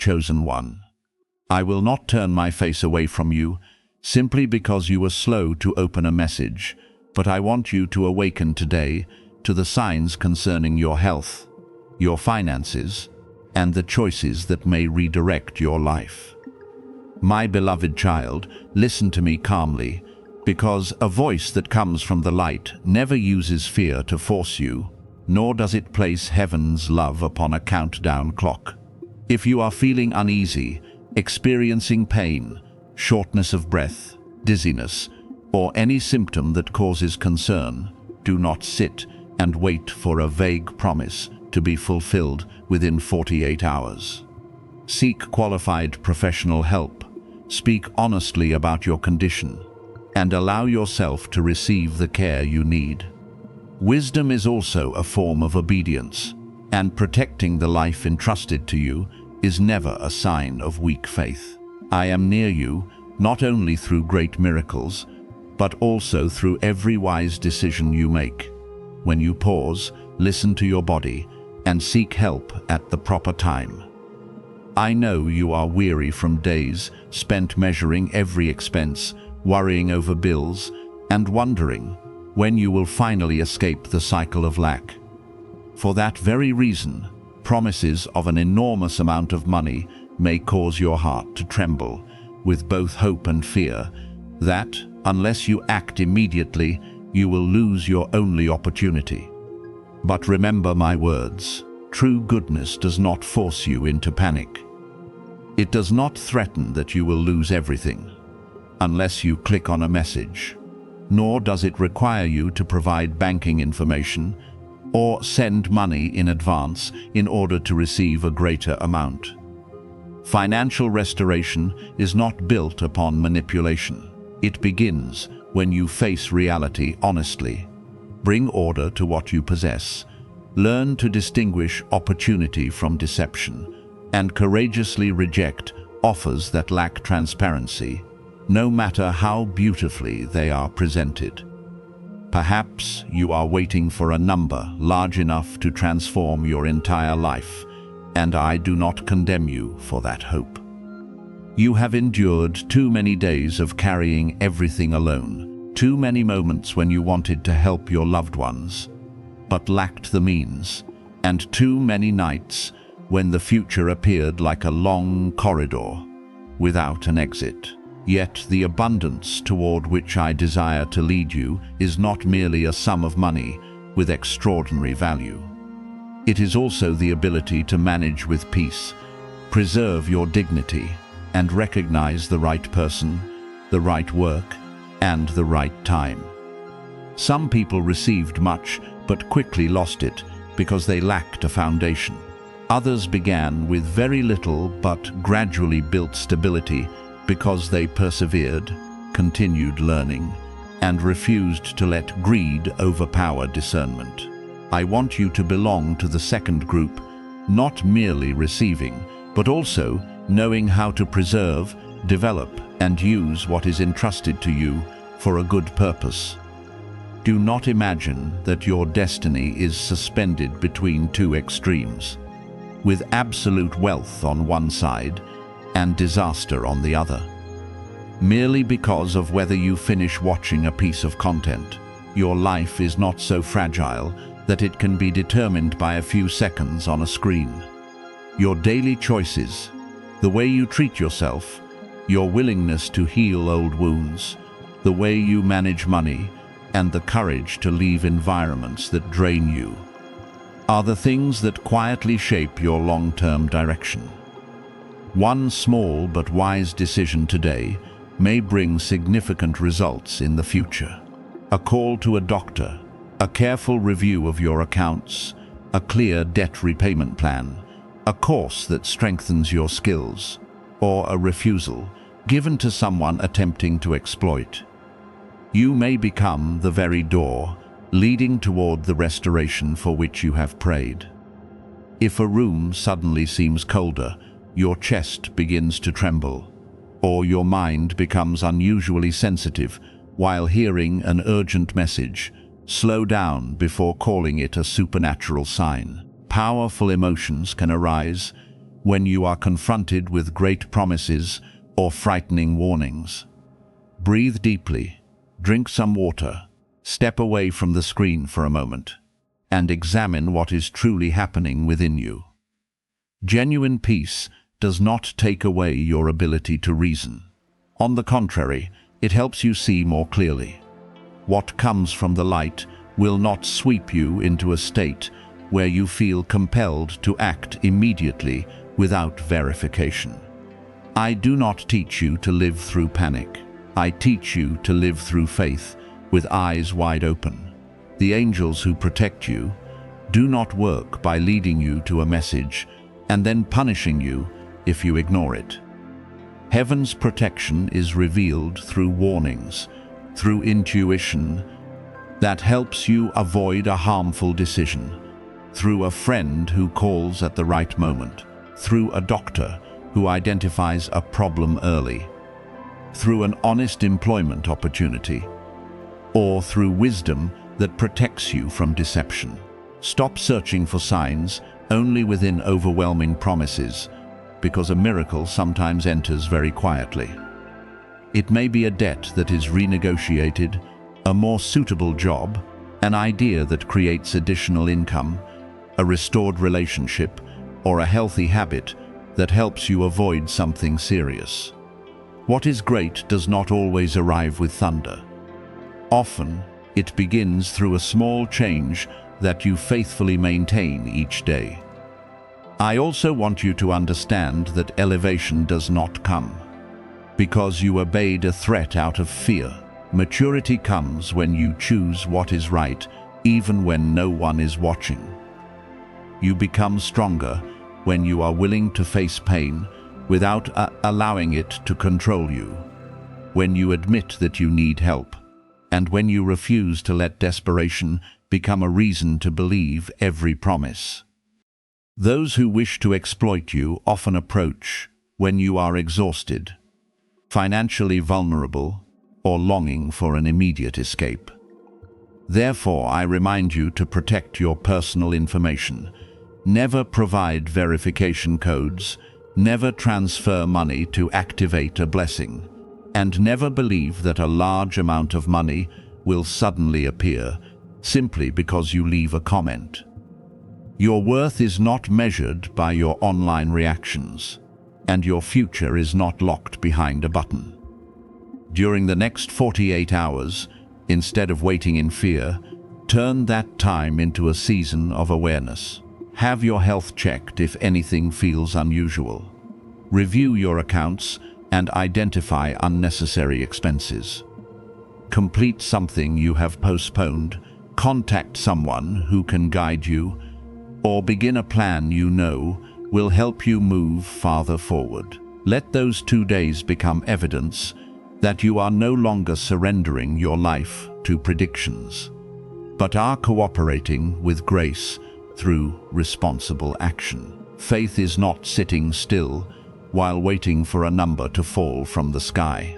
chosen one. I will not turn my face away from you, simply because you were slow to open a message, but I want you to awaken today to the signs concerning your health, your finances, and the choices that may redirect your life. My beloved child, listen to me calmly, because a voice that comes from the light never uses fear to force you, nor does it place heaven's love upon a countdown clock. If you are feeling uneasy, experiencing pain, shortness of breath, dizziness, or any symptom that causes concern, do not sit and wait for a vague promise to be fulfilled within 48 hours. Seek qualified professional help, speak honestly about your condition, and allow yourself to receive the care you need. Wisdom is also a form of obedience, and protecting the life entrusted to you is never a sign of weak faith. I am near you, not only through great miracles, but also through every wise decision you make. When you pause, listen to your body, and seek help at the proper time. I know you are weary from days spent measuring every expense, worrying over bills, and wondering when you will finally escape the cycle of lack. For that very reason, promises of an enormous amount of money may cause your heart to tremble with both hope and fear that, unless you act immediately, you will lose your only opportunity. But remember my words, true goodness does not force you into panic. It does not threaten that you will lose everything unless you click on a message, nor does it require you to provide banking information or send money in advance in order to receive a greater amount. Financial restoration is not built upon manipulation. It begins when you face reality honestly. Bring order to what you possess. Learn to distinguish opportunity from deception, and courageously reject offers that lack transparency, no matter how beautifully they are presented. Perhaps you are waiting for a number large enough to transform your entire life, and I do not condemn you for that hope. You have endured too many days of carrying everything alone, too many moments when you wanted to help your loved ones, but lacked the means, and too many nights when the future appeared like a long corridor without an exit. Yet the abundance toward which I desire to lead you is not merely a sum of money with extraordinary value. It is also the ability to manage with peace, preserve your dignity, and recognize the right person, the right work, and the right time. Some people received much but quickly lost it because they lacked a foundation. Others began with very little but gradually built stability because they persevered, continued learning, and refused to let greed overpower discernment. I want you to belong to the second group, not merely receiving, but also knowing how to preserve, develop, and use what is entrusted to you for a good purpose. Do not imagine that your destiny is suspended between two extremes, with absolute wealth on one side and disaster on the other. Merely because of whether you finish watching a piece of content, your life is not so fragile that it can be determined by a few seconds on a screen. Your daily choices, the way you treat yourself, your willingness to heal old wounds, the way you manage money, and the courage to leave environments that drain you, are the things that quietly shape your long-term direction. One small but wise decision today may bring significant results in the future. A call to a doctor, a careful review of your accounts, a clear debt repayment plan, a course that strengthens your skills, or a refusal given to someone attempting to exploit. You may become the very door leading toward the restoration for which you have prayed. If a room suddenly seems colder, your chest begins to tremble, or your mind becomes unusually sensitive while hearing an urgent message, slow down before calling it a supernatural sign. Powerful emotions can arise, when you are confronted with great promises or frightening warnings. Breathe deeply, drink some water, step away from the screen for a moment, and examine what is truly happening within you. Genuine peace does not take away your ability to reason. On the contrary, it helps you see more clearly. What comes from the light will not sweep you into a state where you feel compelled to act immediately without verification. I do not teach you to live through panic. I teach you to live through faith with eyes wide open. The angels who protect you do not work by leading you to a message and then punishing you if you ignore it. Heaven's protection is revealed through warnings, through intuition that helps you avoid a harmful decision, through a friend who calls at the right moment, through a doctor who identifies a problem early, through an honest employment opportunity, or through wisdom that protects you from deception. Stop searching for signs only within overwhelming promises, because a miracle sometimes enters very quietly. It may be a debt that is renegotiated, a more suitable job, an idea that creates additional income, a restored relationship, or a healthy habit that helps you avoid something serious. What is great does not always arrive with thunder. Often, it begins through a small change that you faithfully maintain each day. I also want you to understand that elevation does not come because you obeyed a threat out of fear. Maturity comes when you choose what is right, even when no one is watching. You become stronger when you are willing to face pain without allowing it to control you, when you admit that you need help, and when you refuse to let desperation become a reason to believe every promise. Those who wish to exploit you often approach when you are exhausted, financially vulnerable, or longing for an immediate escape. Therefore, I remind you to protect your personal information. Never provide verification codes, never transfer money to activate a blessing, and never believe that a large amount of money will suddenly appear simply because you leave a comment. Your worth is not measured by your online reactions, and your future is not locked behind a button. During the next 48 hours, instead of waiting in fear, turn that time into a season of awareness. Have your health checked if anything feels unusual. Review your accounts and identify unnecessary expenses. Complete something you have postponed, contact someone who can guide you, or begin a plan you know will help you move farther forward. Let those 2 days become evidence that you are no longer surrendering your life to predictions, but are cooperating with grace through responsible action. Faith is not sitting still while waiting for a number to fall from the sky.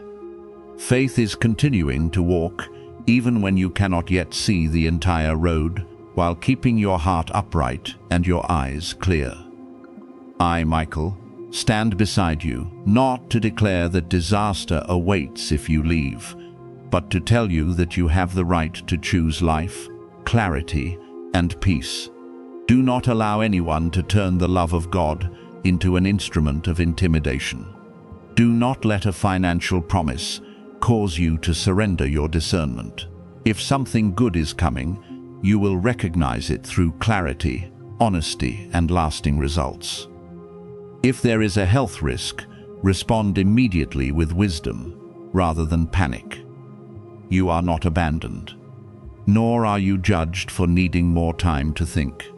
Faith is continuing to walk even when you cannot yet see the entire road, while keeping your heart upright and your eyes clear. I, Michael, stand beside you, not to declare that disaster awaits if you leave, but to tell you that you have the right to choose life, clarity, and peace. Do not allow anyone to turn the love of God into an instrument of intimidation. Do not let a financial promise cause you to surrender your discernment. If something good is coming, you will recognize it through clarity, honesty, and lasting results. If there is a health risk, respond immediately with wisdom rather than panic. You are not abandoned, nor are you judged for needing more time to think.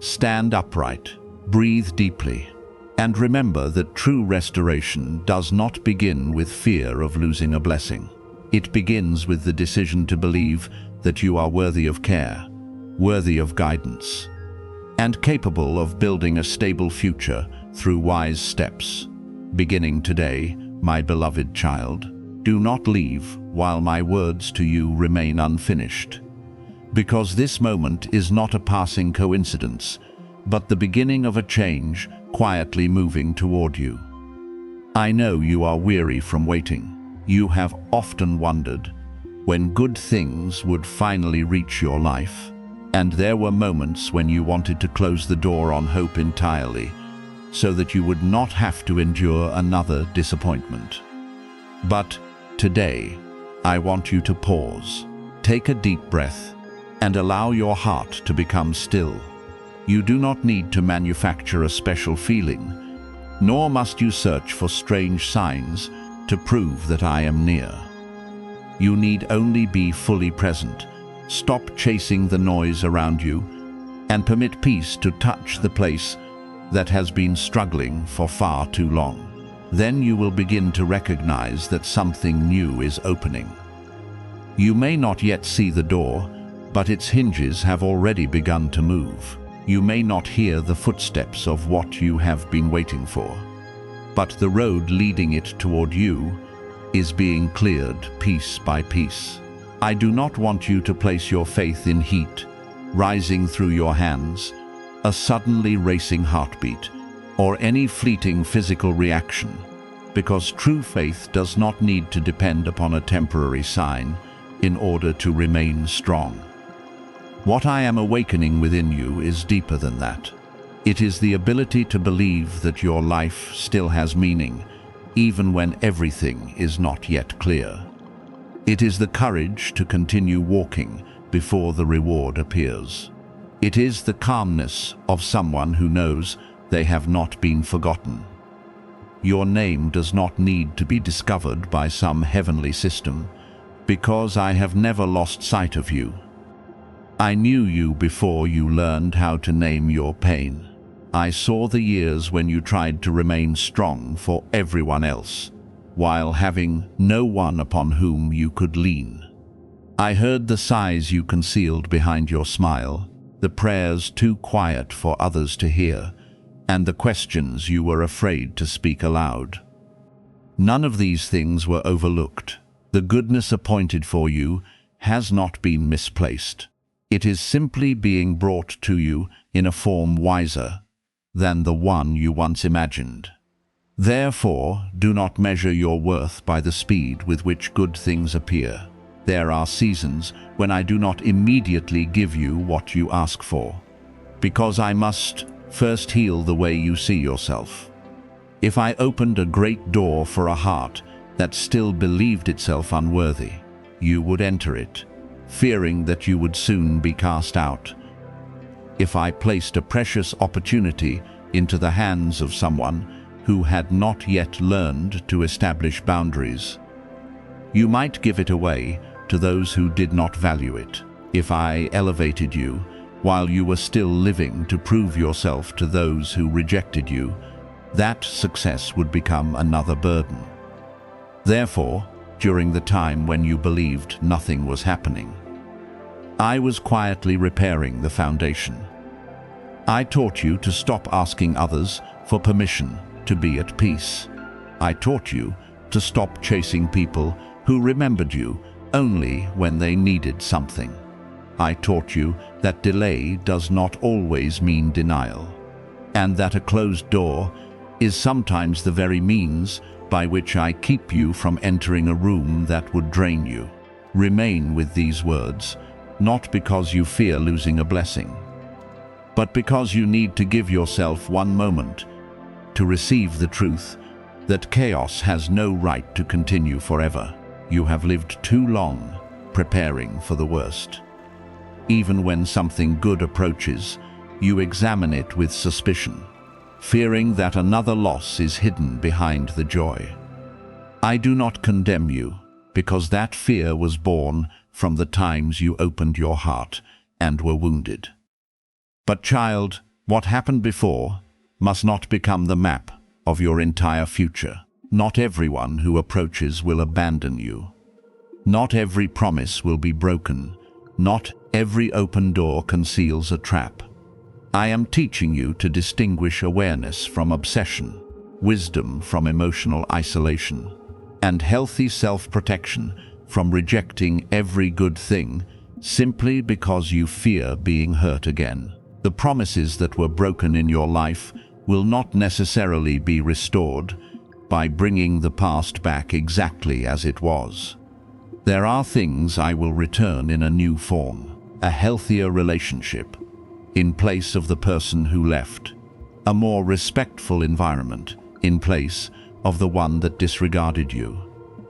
Stand upright, breathe deeply, and remember that true restoration does not begin with fear of losing a blessing. It begins with the decision to believe that you are worthy of care, worthy of guidance, and capable of building a stable future through wise steps. Beginning today, my beloved child, do not leave while my words to you remain unfinished, because this moment is not a passing coincidence, but the beginning of a change quietly moving toward you. I know you are weary from waiting. You have often wondered when good things would finally reach your life, and there were moments when you wanted to close the door on hope entirely, so that you would not have to endure another disappointment. But today, I want you to pause, take a deep breath, and allow your heart to become still. You do not need to manufacture a special feeling, nor must you search for strange signs to prove that I am near. You need only be fully present, stop chasing the noise around you, and permit peace to touch the place that has been struggling for far too long. Then you will begin to recognize that something new is opening. You may not yet see the door, but its hinges have already begun to move. You may not hear the footsteps of what you have been waiting for, but the road leading it toward you is being cleared piece by piece. I do not want you to place your faith in heat rising through your hands, a suddenly racing heartbeat, or any fleeting physical reaction, because true faith does not need to depend upon a temporary sign in order to remain strong. What I am awakening within you is deeper than that. It is the ability to believe that your life still has meaning, even when everything is not yet clear. It is the courage to continue walking before the reward appears. It is the calmness of someone who knows they have not been forgotten. Your name does not need to be discovered by some heavenly system, because I have never lost sight of you. I knew you before you learned how to name your pain. I saw the years when you tried to remain strong for everyone else, while having no one upon whom you could lean. I heard the sighs you concealed behind your smile, the prayers too quiet for others to hear, and the questions you were afraid to speak aloud. None of these things were overlooked. The goodness appointed for you has not been misplaced. It is simply being brought to you in a form wiser than the one you once imagined. Therefore, do not measure your worth by the speed with which good things appear. There are seasons when I do not immediately give you what you ask for, because I must first heal the way you see yourself. If I opened a great door for a heart that still believed itself unworthy, you would enter it, fearing that you would soon be cast out. If I placed a precious opportunity into the hands of someone who had not yet learned to establish boundaries, you might give it away to those who did not value it. If I elevated you while you were still living to prove yourself to those who rejected you, that success would become another burden. Therefore, during the time when you believed nothing was happening, I was quietly repairing the foundation. I taught you to stop asking others for permission to be at peace. I taught you to stop chasing people who remembered you only when they needed something. I taught you that delay does not always mean denial, and that a closed door is sometimes the very means by which I keep you from entering a room that would drain you. Remain with these words, not because you fear losing a blessing, but because you need to give yourself one moment to receive the truth that chaos has no right to continue forever. You have lived too long preparing for the worst. Even when something good approaches, you examine it with suspicion, fearing that another loss is hidden behind the joy. I do not condemn you, because that fear was born from the times you opened your heart and were wounded. But child, what happened before must not become the map of your entire future. Not everyone who approaches will abandon you. Not every promise will be broken. Not every open door conceals a trap. I am teaching you to distinguish awareness from obsession, wisdom from emotional isolation, and healthy self-protection from rejecting every good thing simply because you fear being hurt again. The promises that were broken in your life will not necessarily be restored by bringing the past back exactly as it was. There are things I will return in a new form, a healthier relationship, in place of the person who left, a more respectful environment, in place of the one that disregarded you,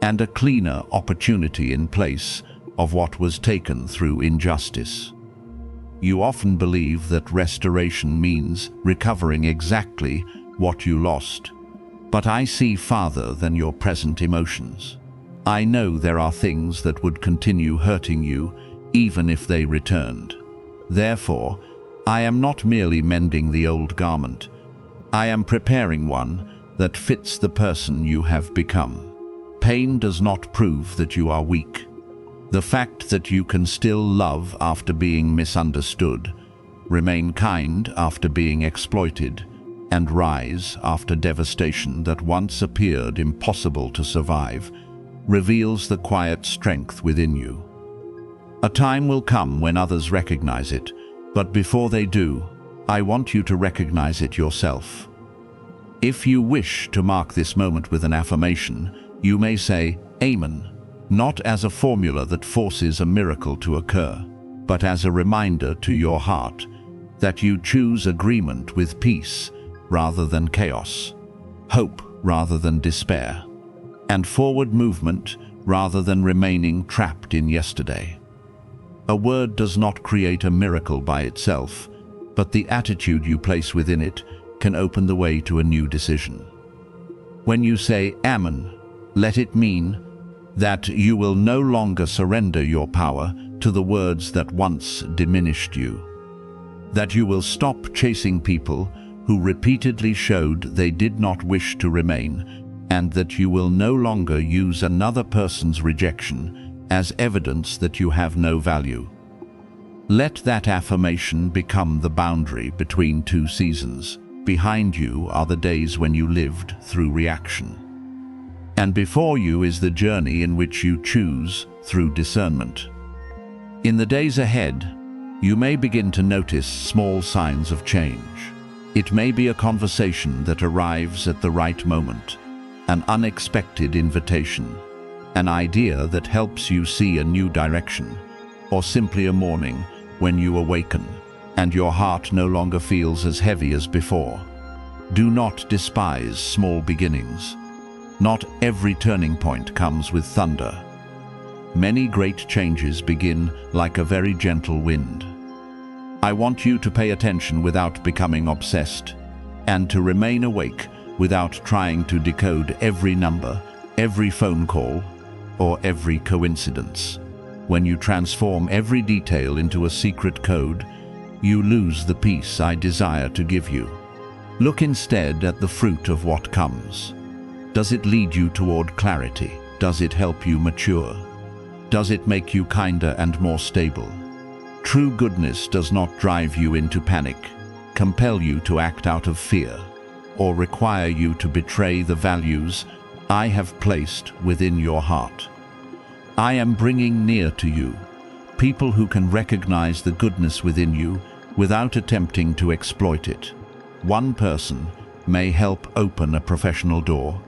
and a cleaner opportunity in place of what was taken through injustice. You often believe that restoration means recovering exactly what you lost, but I see farther than your present emotions. I know there are things that would continue hurting you even if they returned. Therefore, I am not merely mending the old garment. I am preparing one that fits the person you have become. Pain does not prove that you are weak. The fact that you can still love after being misunderstood, remain kind after being exploited, and rise after devastation that once appeared impossible to survive, reveals the quiet strength within you. A time will come when others recognize it, but before they do, I want you to recognize it yourself. If you wish to mark this moment with an affirmation, you may say, Amen, not as a formula that forces a miracle to occur, but as a reminder to your heart that you choose agreement with peace rather than chaos, hope rather than despair, and forward movement rather than remaining trapped in yesterday. A word does not create a miracle by itself, but the attitude you place within it can open the way to a new decision. When you say Amen, let it mean that you will no longer surrender your power to the words that once diminished you, that you will stop chasing people who repeatedly showed they did not wish to remain, and that you will no longer use another person's rejection as evidence that you have no value. Let that affirmation become the boundary between two seasons. Behind you are the days when you lived through reaction, and before you is the journey in which you choose through discernment. In the days ahead, you may begin to notice small signs of change. It may be a conversation that arrives at the right moment, an unexpected invitation, an idea that helps you see a new direction, or simply a morning when you awaken and your heart no longer feels as heavy as before. Do not despise small beginnings. Not every turning point comes with thunder. Many great changes begin like a very gentle wind. I want you to pay attention without becoming obsessed, and to remain awake without trying to decode every number, every phone call, or every coincidence. When you transform every detail into a secret code, you lose the peace I desire to give you. Look instead at the fruit of what comes. Does it lead you toward clarity? Does it help you mature? Does it make you kinder and more stable? True goodness does not drive you into panic, compel you to act out of fear, or require you to betray the values I have placed within your heart. I am bringing near to you people who can recognize the goodness within you without attempting to exploit it. One person may help open a professional door,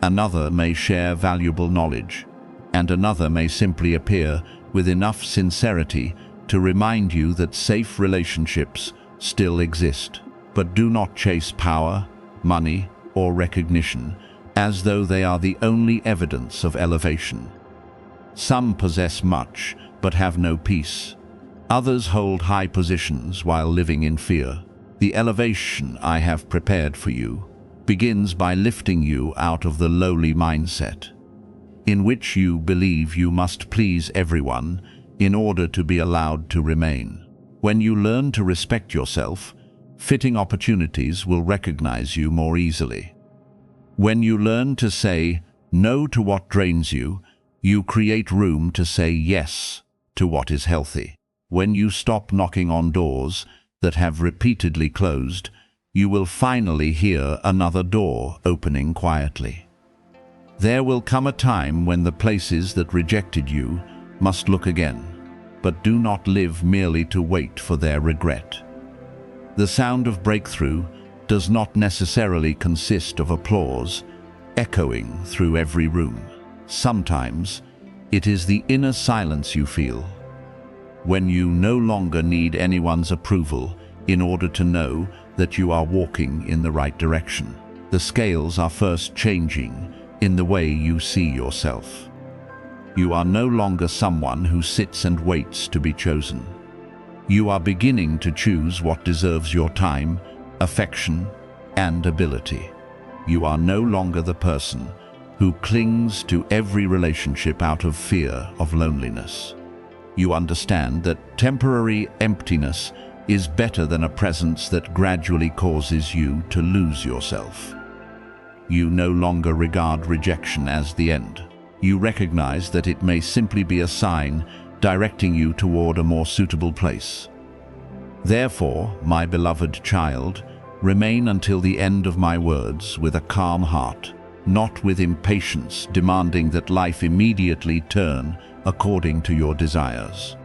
another may share valuable knowledge, and another may simply appear with enough sincerity to remind you that safe relationships still exist. But do not chase power, money, or recognition as though they are the only evidence of elevation. Some possess much but have no peace. Others hold high positions while living in fear. The elevation I have prepared for you begins by lifting you out of the lowly mindset, in which you believe you must please everyone in order to be allowed to remain. When you learn to respect yourself, fitting opportunities will recognize you more easily. When you learn to say no to what drains you, you create room to say yes to what is healthy. When you stop knocking on doors that have repeatedly closed, you will finally hear another door opening quietly. There will come a time when the places that rejected you must look again, but do not live merely to wait for their regret. The sound of breakthrough does not necessarily consist of applause echoing through every room. Sometimes it is the inner silence you feel, when you no longer need anyone's approval in order to know that you are walking in the right direction. The scales are first changing in the way you see yourself. You are no longer someone who sits and waits to be chosen. You are beginning to choose what deserves your time, affection, and ability. You are no longer the person who clings to every relationship out of fear of loneliness. You understand that temporary emptiness is better than a presence that gradually causes you to lose yourself. You no longer regard rejection as the end. You recognize that it may simply be a sign directing you toward a more suitable place. Therefore, my beloved child, remain until the end of my words with a calm heart, not with impatience demanding that life immediately turn according to your desires.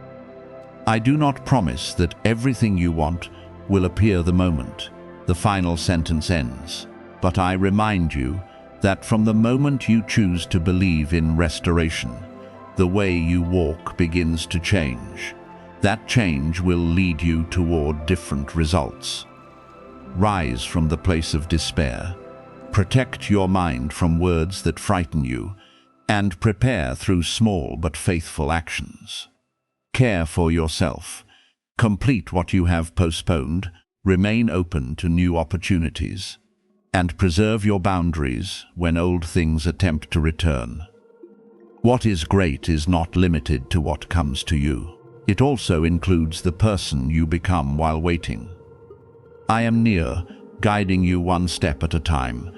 I do not promise that everything you want will appear the moment the final sentence ends, but I remind you that from the moment you choose to believe in restoration, the way you walk begins to change. That change will lead you toward different results. Rise from the place of despair. Protect your mind from words that frighten you, and prepare through small but faithful actions. Care for yourself. Complete what you have postponed. Remain open to new opportunities, and preserve your boundaries when old things attempt to return. What is great is not limited to what comes to you. It also includes the person you become while waiting. I am near, guiding you one step at a time,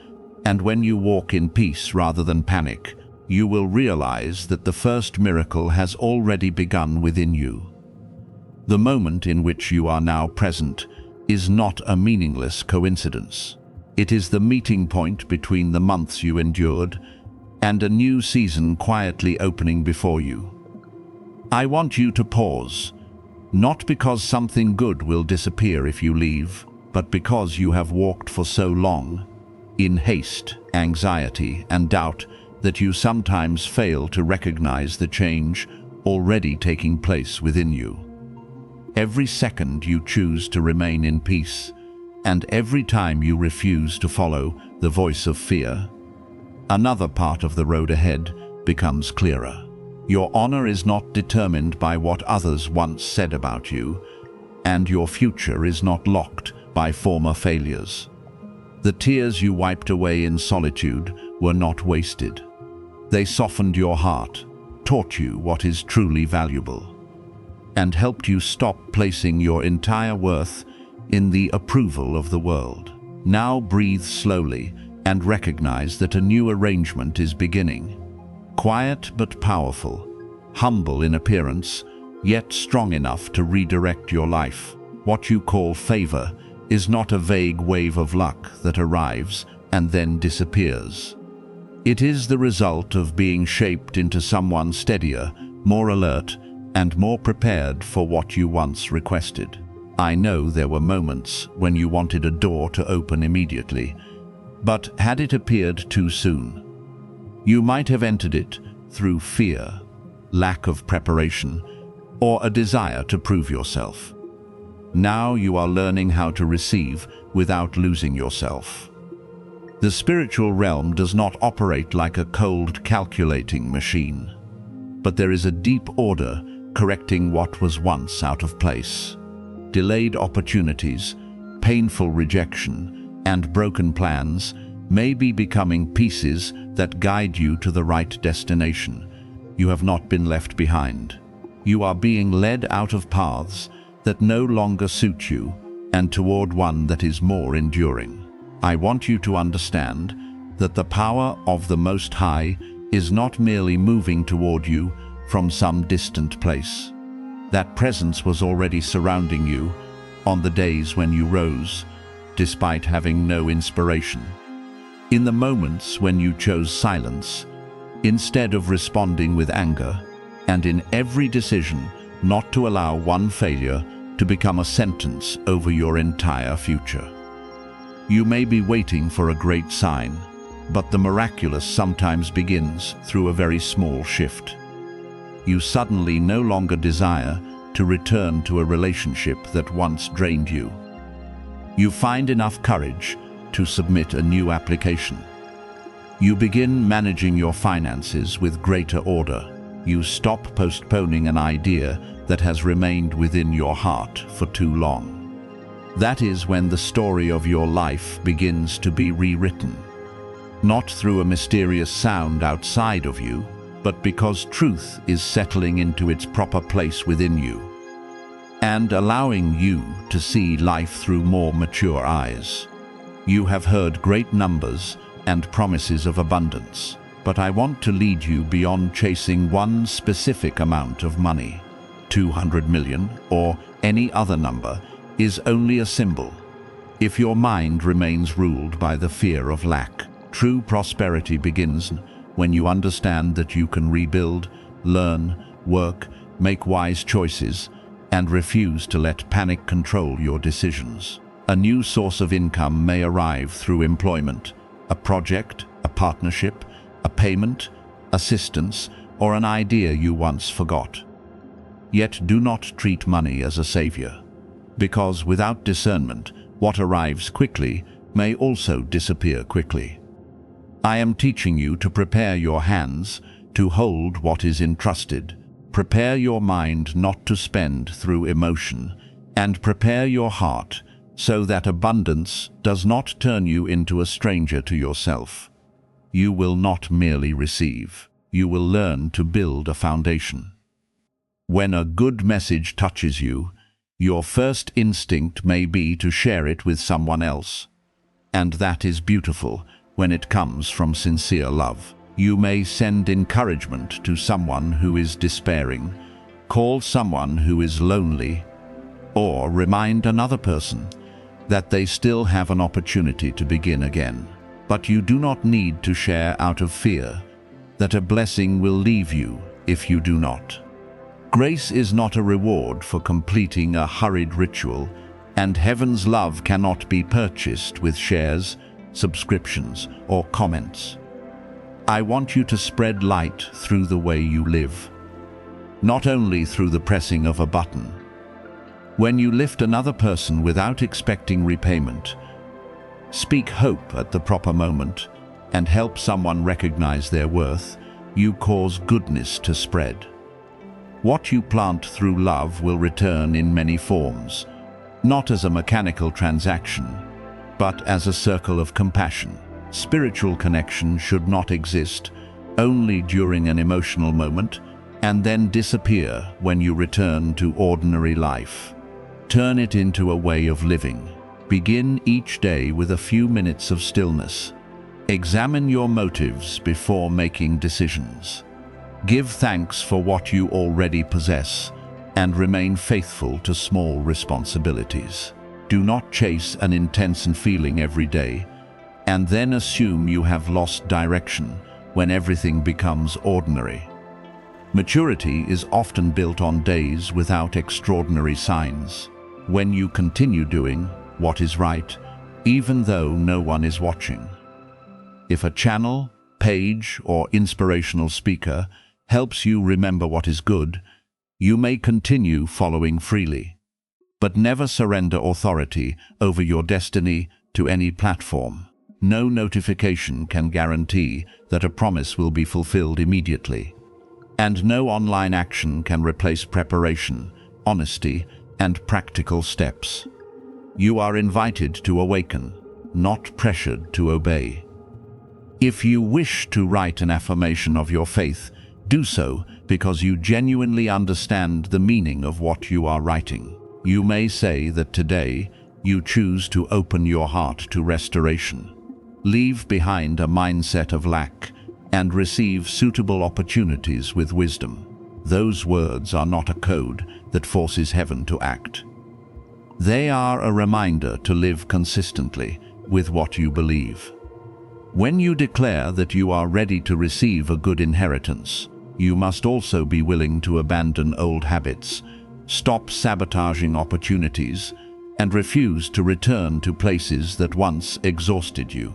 and when you walk in peace rather than panic, you will realize that the first miracle has already begun within you. The moment in which you are now present is not a meaningless coincidence. It is the meeting point between the months you endured and a new season quietly opening before you. I want you to pause, not because something good will disappear if you leave, but because you have walked for so long, in haste, anxiety, and doubt, that you sometimes fail to recognize the change already taking place within you. Every second you choose to remain in peace, and every time you refuse to follow the voice of fear, another part of the road ahead becomes clearer. Your honor is not determined by what others once said about you, and your future is not locked by former failures. The tears you wiped away in solitude were not wasted. They softened your heart, taught you what is truly valuable, and helped you stop placing your entire worth in the approval of the world. Now breathe slowly and recognize that a new arrangement is beginning. Quiet but powerful, humble in appearance, yet strong enough to redirect your life. What you call favor is not a vague wave of luck that arrives and then disappears. It is the result of being shaped into someone steadier, more alert, and more prepared for what you once requested. I know there were moments when you wanted a door to open immediately, but had it appeared too soon, you might have entered it through fear, lack of preparation, or a desire to prove yourself. Now you are learning how to receive without losing yourself. The spiritual realm does not operate like a cold, calculating machine, but there is a deep order correcting what was once out of place. Delayed opportunities, painful rejection, and broken plans may be becoming pieces that guide you to the right destination. You have not been left behind. You are being led out of paths that no longer suit you and toward one that is more enduring. I want you to understand that the power of the Most High is not merely moving toward you from some distant place. That presence was already surrounding you on the days when you rose, despite having no inspiration. In the moments when you chose silence, instead of responding with anger, and in every decision not to allow one failure to become a sentence over your entire future. You may be waiting for a great sign, but the miraculous sometimes begins through a very small shift. You suddenly no longer desire to return to a relationship that once drained you. You find enough courage to submit a new application. You begin managing your finances with greater order. You stop postponing an idea that has remained within your heart for too long. That is when the story of your life begins to be rewritten. Not through a mysterious sound outside of you, but because truth is settling into its proper place within you and allowing you to see life through more mature eyes. You have heard great numbers and promises of abundance, but I want to lead you beyond chasing one specific amount of money. 200 million or any other number is only a symbol. If your mind remains ruled by the fear of lack, true prosperity begins when you understand that you can rebuild, learn, work, make wise choices, and refuse to let panic control your decisions. A new source of income may arrive through employment, a project, a partnership, a payment, assistance, or an idea you once forgot. Yet do not treat money as a savior, because without discernment, what arrives quickly may also disappear quickly. I am teaching you to prepare your hands to hold what is entrusted. Prepare your mind not to spend through emotion, and prepare your heart so that abundance does not turn you into a stranger to yourself. You will not merely receive, you will learn to build a foundation. When a good message touches you, your first instinct may be to share it with someone else. And that is beautiful when it comes from sincere love. You may send encouragement to someone who is despairing, call someone who is lonely, or remind another person that they still have an opportunity to begin again. But you do not need to share out of fear that a blessing will leave you if you do not. Grace is not a reward for completing a hurried ritual, and heaven's love cannot be purchased with shares, subscriptions, or comments. I want you to spread light through the way you live, not only through the pressing of a button. When you lift another person without expecting repayment, speak hope at the proper moment, and help someone recognize their worth, you cause goodness to spread. What you plant through love will return in many forms, not as a mechanical transaction, but as a circle of compassion. Spiritual connection should not exist only during an emotional moment and then disappear when you return to ordinary life. Turn it into a way of living. Begin each day with a few minutes of stillness. Examine your motives before making decisions. Give thanks for what you already possess and remain faithful to small responsibilities. Do not chase an intense feeling every day and then assume you have lost direction when everything becomes ordinary. Maturity is often built on days without extraordinary signs. When you continue doing what is right, even though no one is watching. If a channel, page, or inspirational speaker helps you remember what is good, you may continue following freely. But never surrender authority over your destiny to any platform. No notification can guarantee that a promise will be fulfilled immediately. And no online action can replace preparation, honesty, and practical steps. You are invited to awaken, not pressured to obey. If you wish to write an affirmation of your faith, do so because you genuinely understand the meaning of what you are writing. You may say that today you choose to open your heart to restoration. Leave behind a mindset of lack and receive suitable opportunities with wisdom. Those words are not a code that forces heaven to act. They are a reminder to live consistently with what you believe. When you declare that you are ready to receive a good inheritance, you must also be willing to abandon old habits, stop sabotaging opportunities, and refuse to return to places that once exhausted you.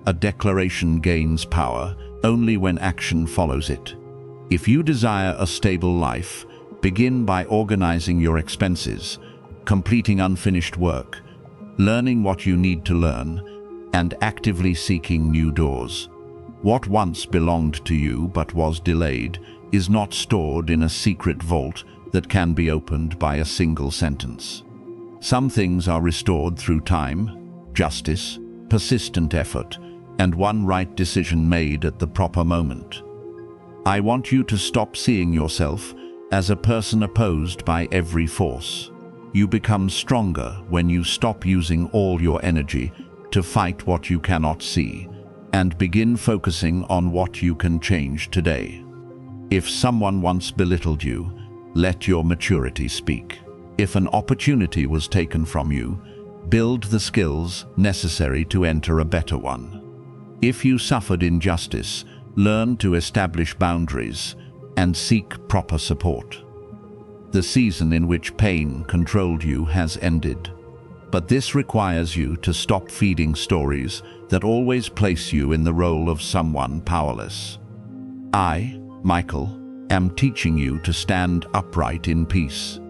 A declaration gains power only when action follows it. If you desire a stable life, begin by organizing your expenses, completing unfinished work, learning what you need to learn, and actively seeking new doors. What once belonged to you but was delayed is not stored in a secret vault that can be opened by a single sentence. Some things are restored through time, justice, persistent effort, and one right decision made at the proper moment. I want you to stop seeing yourself as a person opposed by every force. You become stronger when you stop using all your energy to fight what you cannot see, and begin focusing on what you can change today. If someone once belittled you, let your maturity speak. If an opportunity was taken from you, build the skills necessary to enter a better one. If you suffered injustice, learn to establish boundaries and seek proper support. The season in which pain controlled you has ended, but this requires you to stop feeding stories that always place you in the role of someone powerless. I, Michael, am teaching you to stand upright in peace.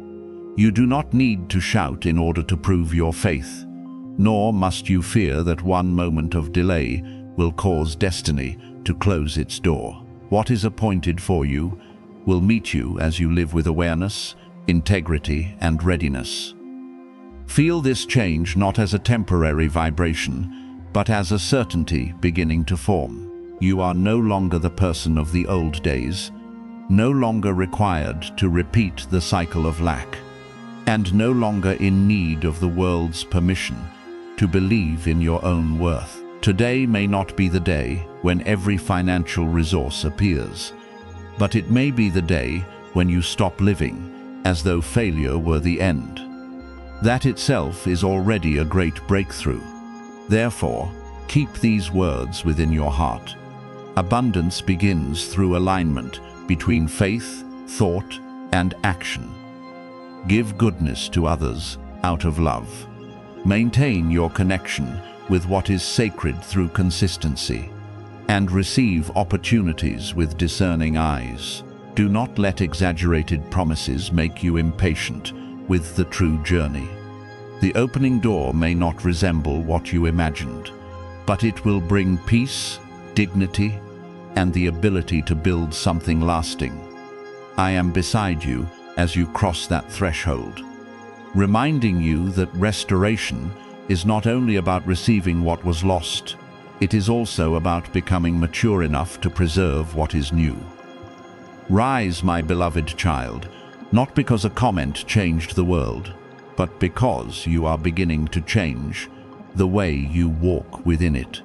You do not need to shout in order to prove your faith, nor must you fear that one moment of delay will cause destiny to close its door. What is appointed for you will meet you as you live with awareness, integrity, and readiness. Feel this change not as a temporary vibration, but as a certainty beginning to form. You are no longer the person of the old days, no longer required to repeat the cycle of lack, and no longer in need of the world's permission to believe in your own worth. Today may not be the day when every financial resource appears, but it may be the day when you stop living as though failure were the end. That itself is already a great breakthrough. Therefore, keep these words within your heart. Abundance begins through alignment between faith, thought, and action. Give goodness to others out of love. Maintain your connection with what is sacred through consistency, and receive opportunities with discerning eyes. Do not let exaggerated promises make you impatient with the true journey. The opening door may not resemble what you imagined, but it will bring peace, dignity, and the ability to build something lasting. I am beside you as you cross that threshold, reminding you that restoration is not only about receiving what was lost, it is also about becoming mature enough to preserve what is new. Rise, my beloved child, not because a comment changed the world, but because you are beginning to change the way you walk within it.